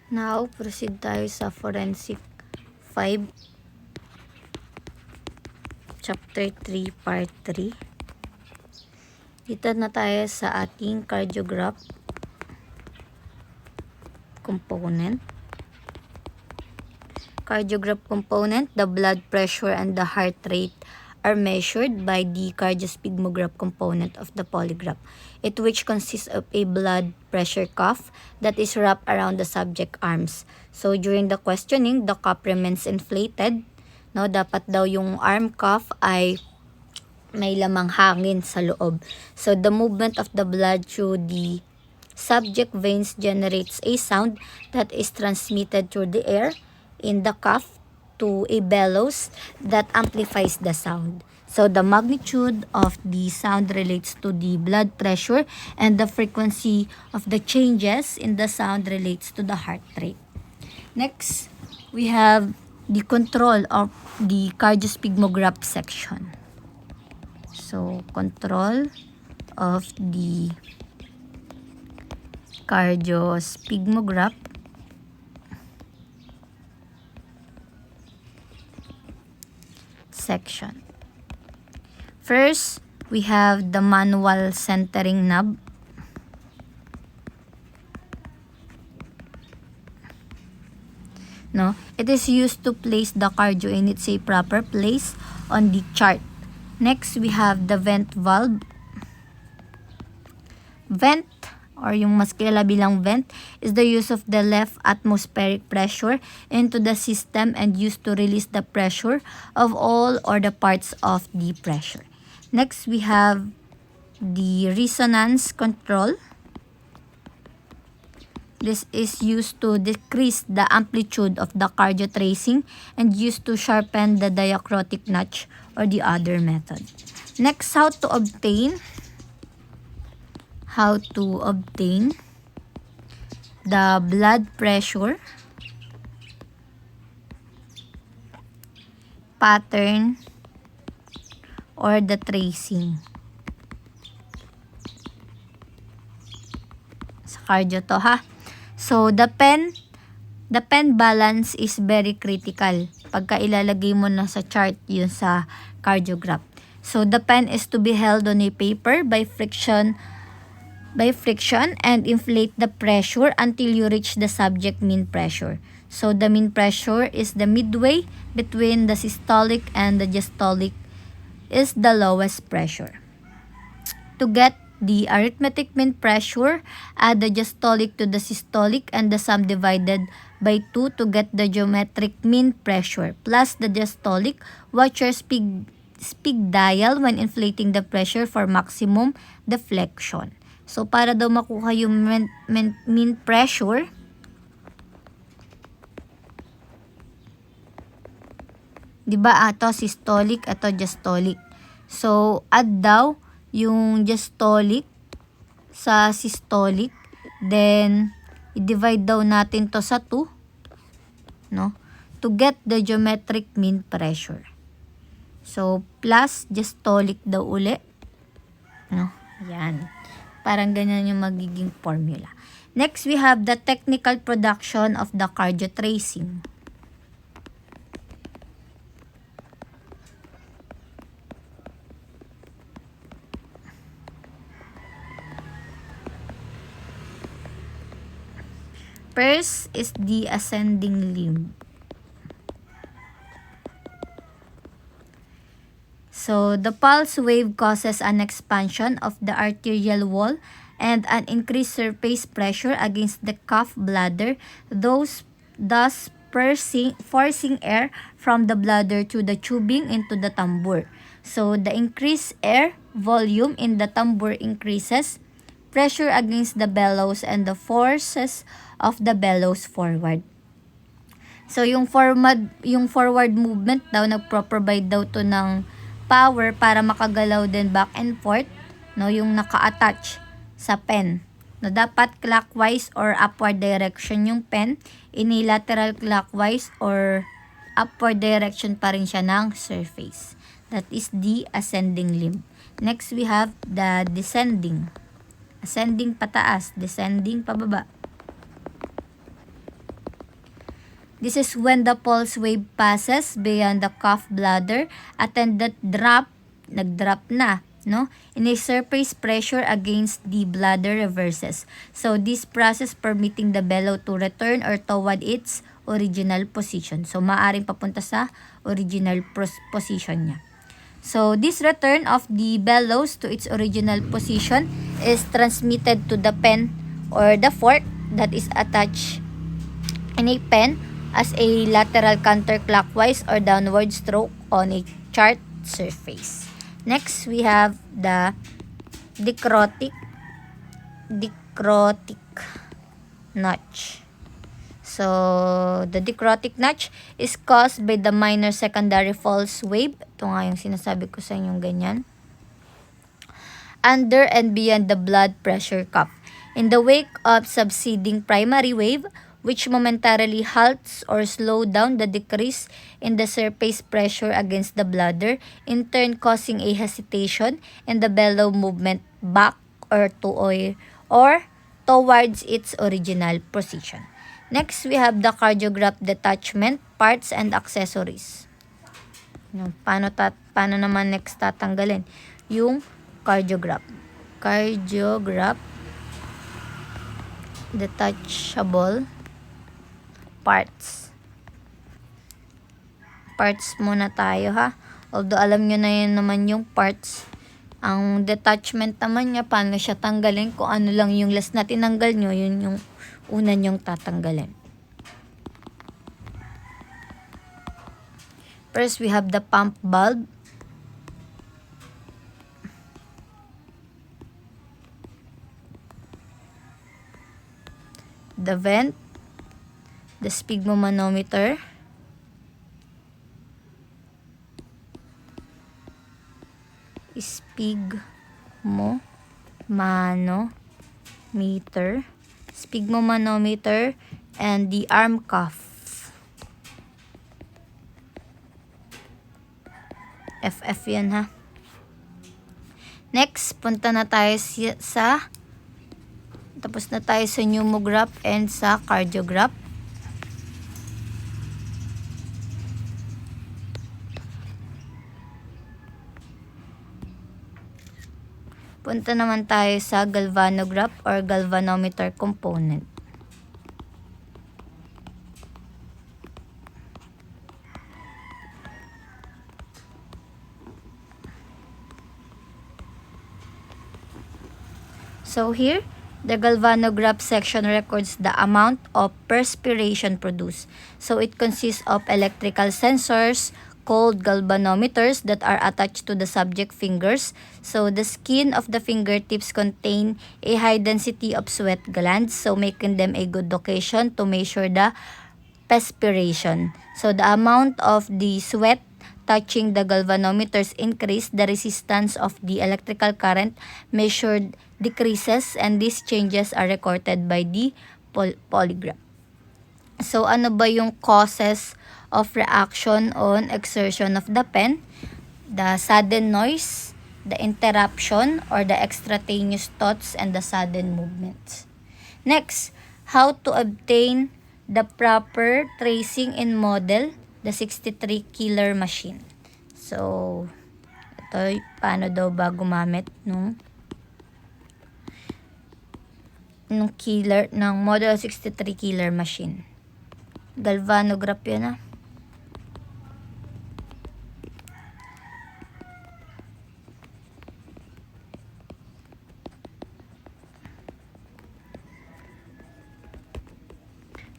Now, proceed tayo sa Forensic 5, Chapter 3, Part 3. Dito na tayo sa ating cardiograph component. Cardiograph component, the blood pressure and the heart rate are measured by the cardiosphygmograph component of the polygraph, it which consists of a blood pressure cuff that is wrapped around the subject arms. So during the questioning, the cuff remains inflated. No, dapat daw yung arm cuff ay may lamang hangin sa loob. So the movement of the blood through the subject veins generates a sound that is transmitted through the air in the cuff to a bellows that amplifies the sound. So the magnitude of the sound relates to the blood pressure, and the frequency of the changes in the sound relates to the heart rate. Next, we have the control of the cardiosphygmograph section. So control of the cardiosphygmograph section. First, we have the manual centering knob. No, it is used to place the cardio in its proper place on the chart. Next, we have the vent valve. Vent, or yung mas kilala bilang vent, is the use of the left atmospheric pressure into the system and used to release the pressure of all or the parts of the pressure. Next, we have the resonance control. This is used to decrease the amplitude of the cardio tracing and used to sharpen the diacrotic notch or the other method. Next, how to obtain the blood pressure pattern or the tracing. Sa cardio to ha. So the pen balance is very critical pagka ilalagay mo na sa chart yun sa cardiograph. So the pen is to be held on a paper by friction and inflate the pressure until you reach the subject mean pressure. So the mean pressure is the midway between the systolic and the diastolic, is the lowest pressure. To get the arithmetic mean pressure, add the diastolic to the systolic and the sum divided by 2 to get the geometric mean pressure plus the diastolic. Watch your speed dial when inflating the pressure for maximum deflection. So, para daw makuha yung mean pressure, di ba ito systolic, ito diastolic. So, add daw yung diastolic sa systolic, then i-divide daw natin to sa 2, no? To get the geometric mean pressure. So, plus diastolic daw uli, no? Yan. Parang ganyan yung magiging formula. Next, we have the technical production of the cardio tracing. First is the ascending limb. So, the pulse wave causes an expansion of the arterial wall and an increased surface pressure against the cuff bladder, thus forcing air from the bladder to the tubing into the tambur. So, the increased air volume in the tambur increases pressure against the bellows and the forces of the bellows forward. So, yung forward movement daw, nagpro-provide daw to ng power para makagalaw din back and forth, no, yung naka-attach sa pen. No, dapat clockwise or upward direction yung pen, lateral clockwise or upward direction pa rin siya ng surface. That is the ascending limb. Next, we have the descending. Ascending pataas, descending pababa. This is when the pulse wave passes beyond the cuff bladder at then that nag-drop na, no? In a surface pressure against the bladder reverses. So this process permitting the bellow to return or toward its original position. So maaring papunta sa original position niya. So this return of the bellows to its original position is transmitted to the pen or the fork that is attached in a pen as a lateral counterclockwise or downward stroke on a chart surface. Next, we have the dichrotic notch. So, the dichrotic notch is caused by the minor secondary pulse wave. Ito nga yung sinasabi ko sa inyong ganyan. Under and beyond the blood pressure cuff. In the wake of subsiding primary wave, which momentarily halts or slow down the decrease in the surface pressure against the bladder, in turn causing a hesitation in the bellow movement back or towards its original position. Next, we have the cardiograph detachment, parts and accessories. Paano naman next tatanggalin? Yung cardiograph. Cardiograph detachable parts. Parts muna tayo ha. Although alam nyo na yun naman yung parts. Ang detachment naman niya, paano siya tanggalin? Kung ano lang yung last na tinanggal nyo, yun yung una nyong tatanggalin. First, we have the pump valve. The vent. The sphygmomanometer. Sphygmomanometer and the arm cuff. FF yan ha. Next, punta na tayo tapos na tayo sa pneumograph and sa cardiograph. Punta naman tayo sa galvanograph or galvanometer component. So here, the galvanograph section records the amount of perspiration produced. So it consists of electrical sensors called galvanometers that are attached to the subject fingers. So the skin of the fingertips contain a high density of sweat glands, so making them a good location to measure the perspiration. So the amount of the sweat touching the galvanometers increase, the resistance of the electrical current measured decreases, and these changes are recorded by the polygraph. So ano ba yung causes of reaction on exertion of the pen? The sudden noise, the interruption or the extraneous thoughts, and the sudden movements. Next, how to obtain the proper tracing in model, the 63 killer machine. So, ito, paano daw ba gumamit nung model 63 killer machine. Galvanograph yun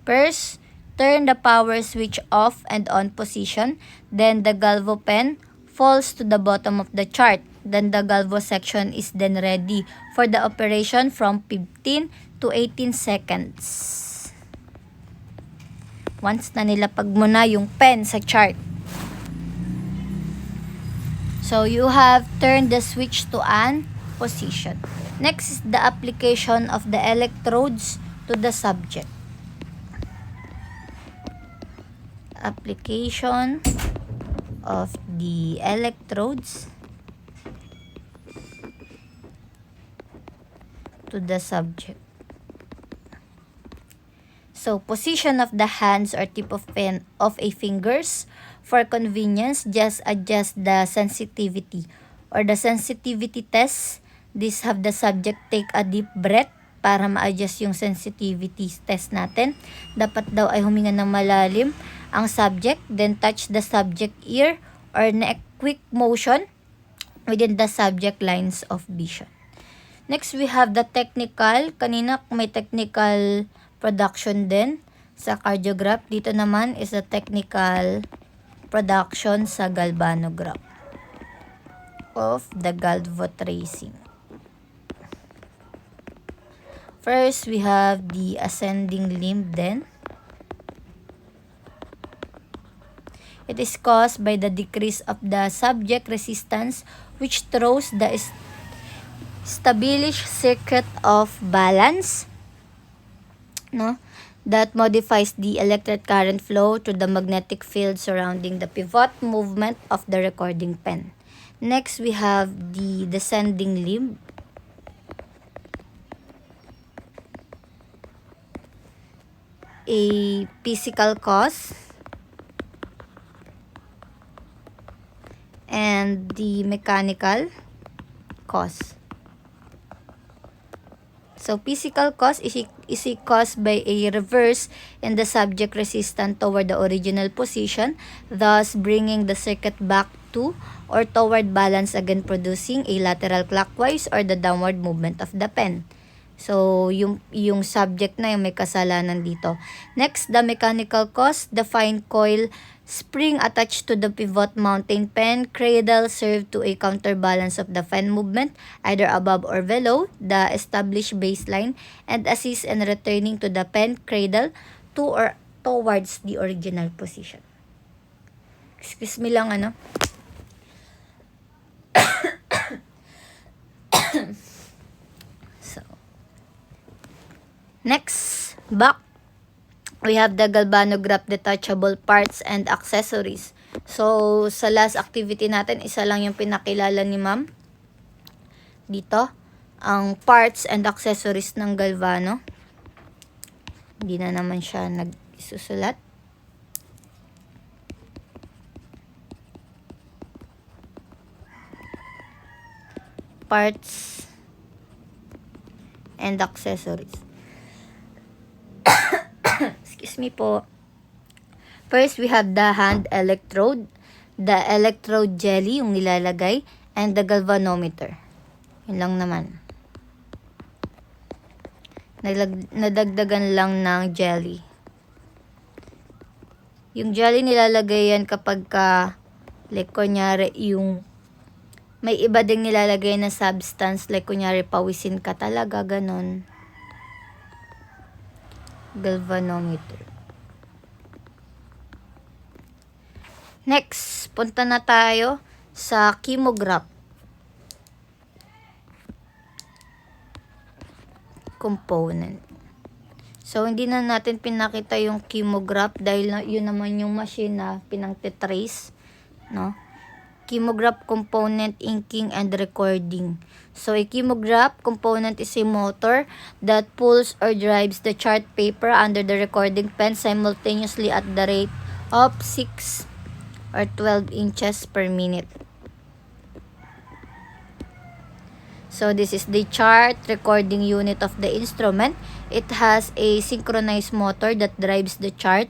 First, turn the power switch off and on position. Then the galvo pen falls to the bottom of the chart. Then the galvo section is then ready for the operation from 15 to 18 seconds. Once na nilapag mo na yung pen sa chart. So you have turned the switch to on position. Next is the application of the electrodes to the subject. Application of the electrodes to the subject. So, position of the hands or tip of pen of a fingers. For convenience, just adjust the sensitivity or the sensitivity test. This have the subject take a deep breath para ma-adjust yung sensitivity test natin. Dapat daw ay huminga ng malalim ang subject, then touch the subject ear or neck quick motion within the subject lines of vision. Next, we have the technical. Kanina may technical production din sa cardiograph. Dito naman is the technical production sa galvanograph of the galvo tracing. First, we have the ascending limb then. It is caused by the decrease of the subject resistance which throws the established circuit of balance, no? That modifies the electric current flow to the magnetic field surrounding the pivot movement of the recording pen. Next, we have the descending limb. A physical cause and the mechanical cause. So, physical cause is caused by a reverse in the subject resistance toward the original position, thus bringing the circuit back to or toward balance again, producing a lateral clockwise or the downward movement of the pen. So, yung subject na yung may kasalanan dito. Next, the mechanical cause, the fine coil spring attached to the pivot mounting pen cradle serve to a counterbalance of the pen movement either above or below the established baseline and assist in returning to the pen cradle to or towards the original position. Excuse me lang So, next, back. We have the galvanograph detachable parts and accessories. So, sa last activity natin, isa lang yung pinakilala ni ma'am. Dito, ang parts and accessories ng galvano. Hindi na naman siya nagsusulat. Parts and accessories. Excuse me po. First, we have the hand electrode, the electrode jelly, yung nilalagay, and the galvanometer. Yun lang naman. Nadagdagan lang ng jelly. Yung jelly nilalagay yan kapag like kunyari, yung may iba ding nilalagay na substance, like kunyari pawisin ka talaga, ganon. Galvanometer. Next, punta na tayo sa chemograph component. So, hindi na natin pinakita yung chemograph dahil yun naman yung machine na pinang-trace, no? Chemograph component, inking, and recording. So, a chemograph component is a motor that pulls or drives the chart paper under the recording pen simultaneously at the rate of 6 or 12 inches per minute. So, this is the chart recording unit of the instrument. It has a synchronized motor that drives the chart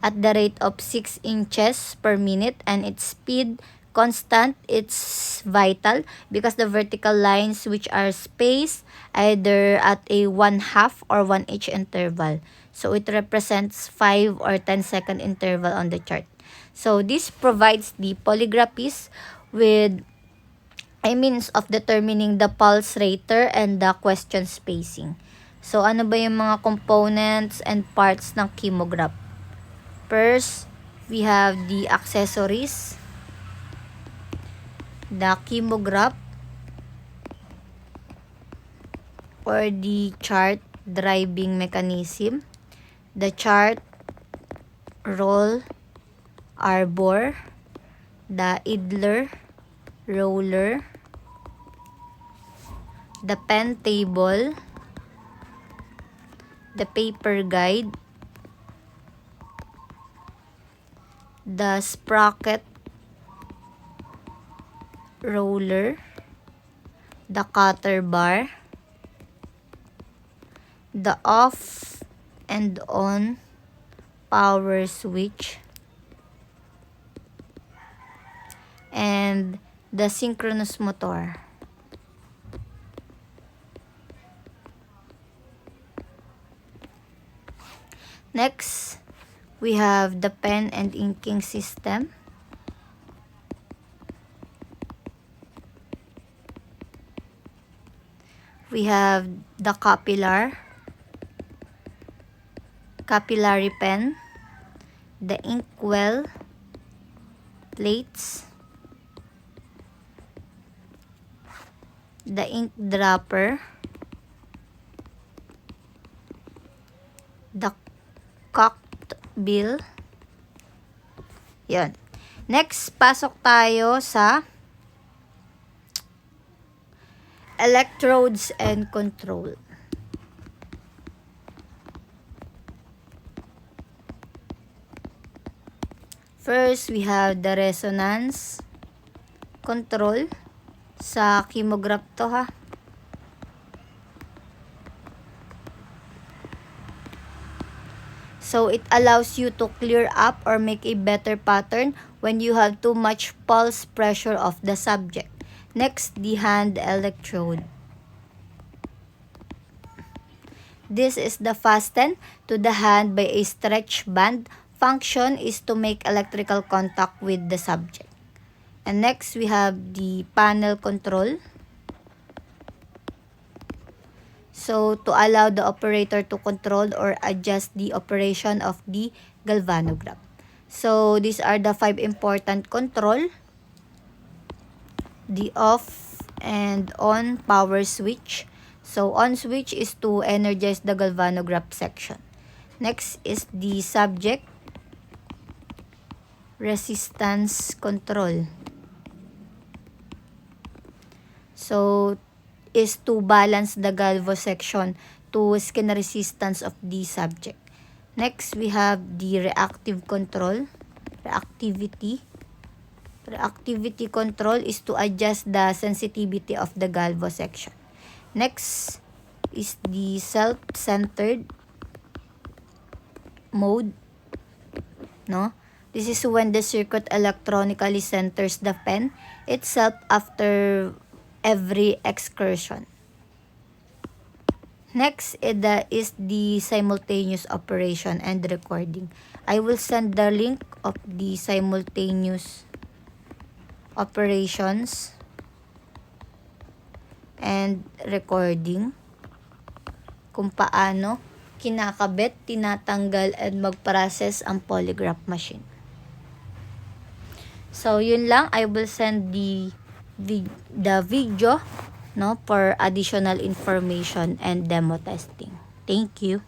at the rate of 6 inches per minute, and its speed constant. It's vital because the vertical lines which are spaced either at a 1/2 or 1/8 interval. So it represents 5 or 10 second interval on the chart. So this provides the polygraphist with a means of determining the pulse rater and the question spacing. So ano ba yung mga components and parts ng chemograph? First, we have the accessories. The chemograph or the chart driving mechanism, the chart roll arbor, the idler roller, the pen table, the paper guide, the sprocket roller, the cutter bar, the off and on power switch, and the synchronous motor. Next, we have the pen and inking system. We have the capillary pen, the inkwell plates, the ink dropper, the cocked bill. Yun. Next, pasok tayo sa electrodes and control. First, we have the resonance control. Sa chemograph to ha. So, it allows you to clear up or make a better pattern when you have too much pulse pressure of the subject. Next, the hand electrode. This is the fastened to the hand by a stretch band. Function is to make electrical contact with the subject. And next, we have the panel control. So, to allow the operator to control or adjust the operation of the galvanograph. So, these are the 5 important control. The off and on power switch. So, on switch is to energize the galvanograph section. Next is the subject resistance control. So, is to balance the galvo section to skin resistance of the subject. Next, we have the reactive control. Reactivity control is to adjust the sensitivity of the galvo section. Next is the self-centered mode. No? This is when the circuit electronically centers the pen itself after every excursion. Next is the simultaneous operation and recording. I will send the link of the simultaneous operations and recording, kung paano kinakabit, tinatanggal, and mag-process ang polygraph machine. So, yun lang. I will send the video, no, for additional information and demo testing. Thank you.